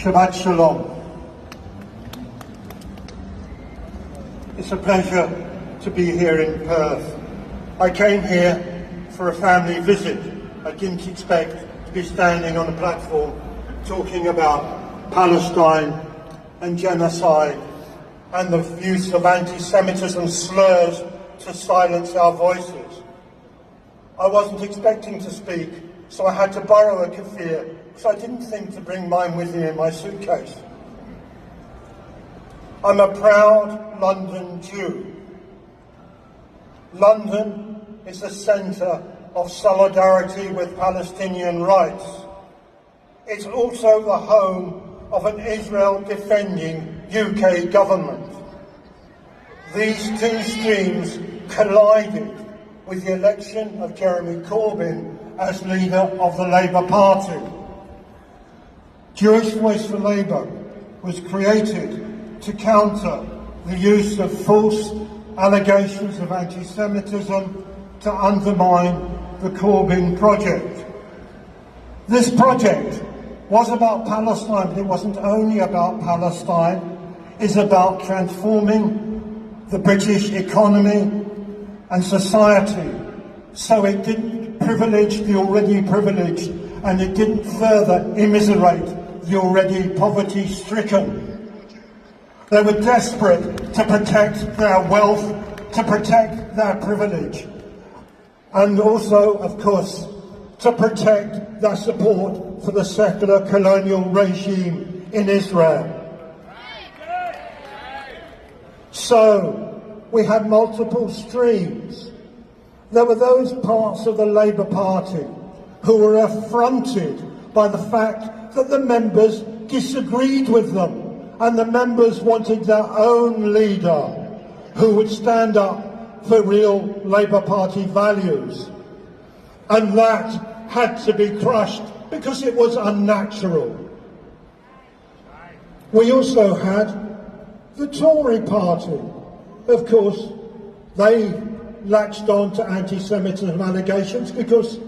Shabbat Shalom. It's a pleasure to be here in Perth. I came here for a family visit. I didn't expect to be standing on a platform talking about Palestine and genocide and the use of anti-Semitism slurs to silence our voices. I wasn't expecting to speak, so I had to borrow a keffiyeh, because I didn't think to bring mine with me in my suitcase. I'm a proud London Jew. London is the centre of solidarity with Palestinian rights. It's also the home of an Israel-defending UK government. These two streams collided with the election of Jeremy Corbyn as leader of the Labour Party. Jewish Voice for Labour was created to counter the use of false allegations of anti-Semitism to undermine the Corbyn project. This project was about Palestine, but it wasn't only about Palestine. It's about transforming the British economy and society so it didn't privilege the already privileged and it didn't further immiserate the already poverty-stricken. They were desperate to protect their wealth, to protect their privilege, and also, of course, to protect their support for the secular colonial regime in Israel. So, we had multiple streams. There were those parts of the Labour Party who were affronted by the fact that the members disagreed with them, and the members wanted their own leader who would stand up for real Labour Party values. And that had to be crushed because it was unnatural. We also had the Tory party. Of course, they latched on to anti-Semitism allegations because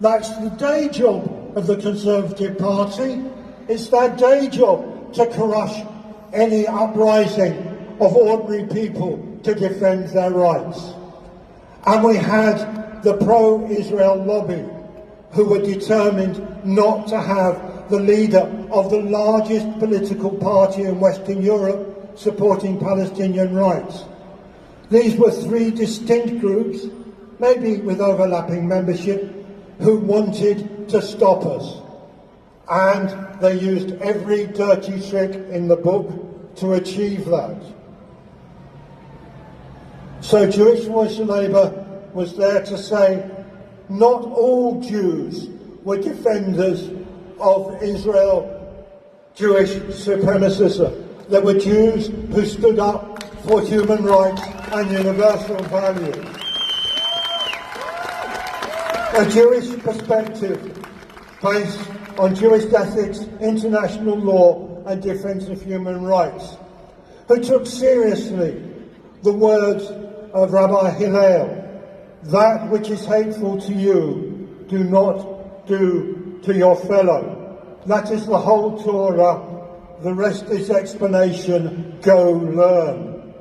that's the day job of the Conservative Party. It's their day job to crush any uprising of ordinary people to defend their rights. And we had the pro-Israel lobby who were determined not to have the leader of the largest political party in Western Europe supporting Palestinian rights. These were three distinct groups, maybe with overlapping membership, who wanted to stop us. And they used every dirty trick in the book to achieve that. So Jewish Voice for Labour was there to say not all Jews were defenders of Israel Jewish supremacism. There were Jews who stood up for human rights and universal values. A Jewish perspective based on Jewish ethics, international law and defence of human rights, who took seriously the words of Rabbi Hillel, that which is hateful to you, do not do to your fellow. That is the whole Torah. The rest is explanation. Go learn.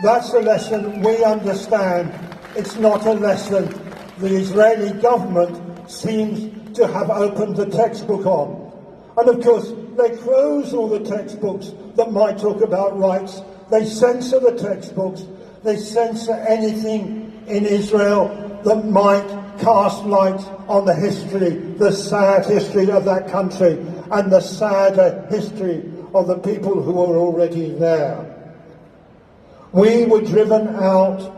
That's a lesson we understand. It's not a lesson the Israeli government seems to have opened the textbook on. And of course, they close all the textbooks that might talk about rights. They censor the textbooks. They censor anything in Israel that might cast light on the history, the sad history of that country, and the sadder history of the people who are already there. We were driven out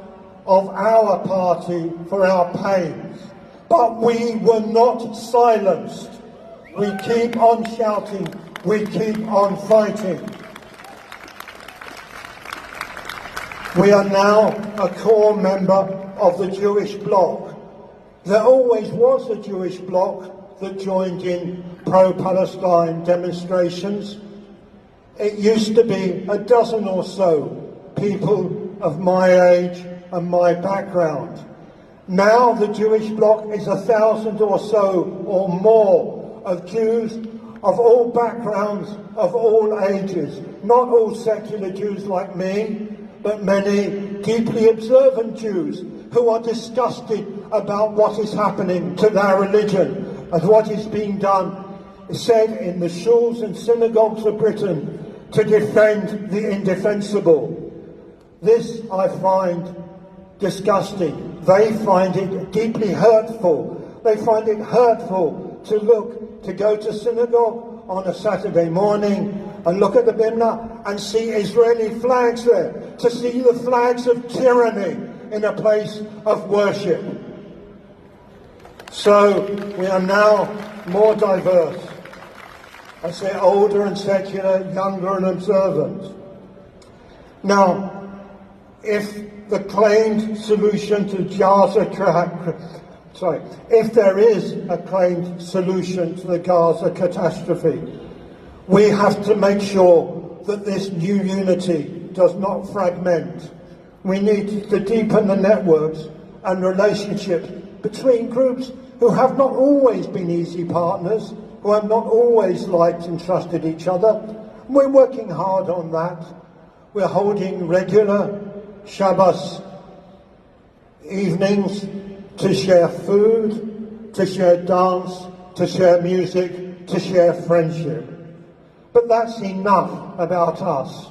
of our party for our pains, but we were not silenced. We keep on shouting, we keep on fighting. We are now a core member of the Jewish Bloc. There always was a Jewish Bloc that joined in pro-Palestine demonstrations. It used to be a dozen or so people of my age and my background. Now the Jewish Bloc is 1,000 or so or more of Jews of all backgrounds, of all ages, not all secular Jews like me, but many deeply observant Jews who are disgusted about what is happening to their religion and what is being done, said in the shuls and synagogues of Britain, to defend the indefensible. This I find disgusting. They find it deeply hurtful. They find it hurtful to go to synagogue on a Saturday morning and look at the Bimna and see Israeli flags there, to see the flags of tyranny in a place of worship. So we are now more diverse. I say older and secular, younger and observant. Now, if the claimed solution to if there is a claimed solution to the Gaza catastrophe, we have to make sure that this new unity does not fragment. We need to deepen the networks and relationships between groups who have not always been easy partners, who have not always liked and trusted each other. We're working hard on that. We're holding regular Shabbos evenings to share food, to share dance, to share music, to share friendship. But that's enough about us.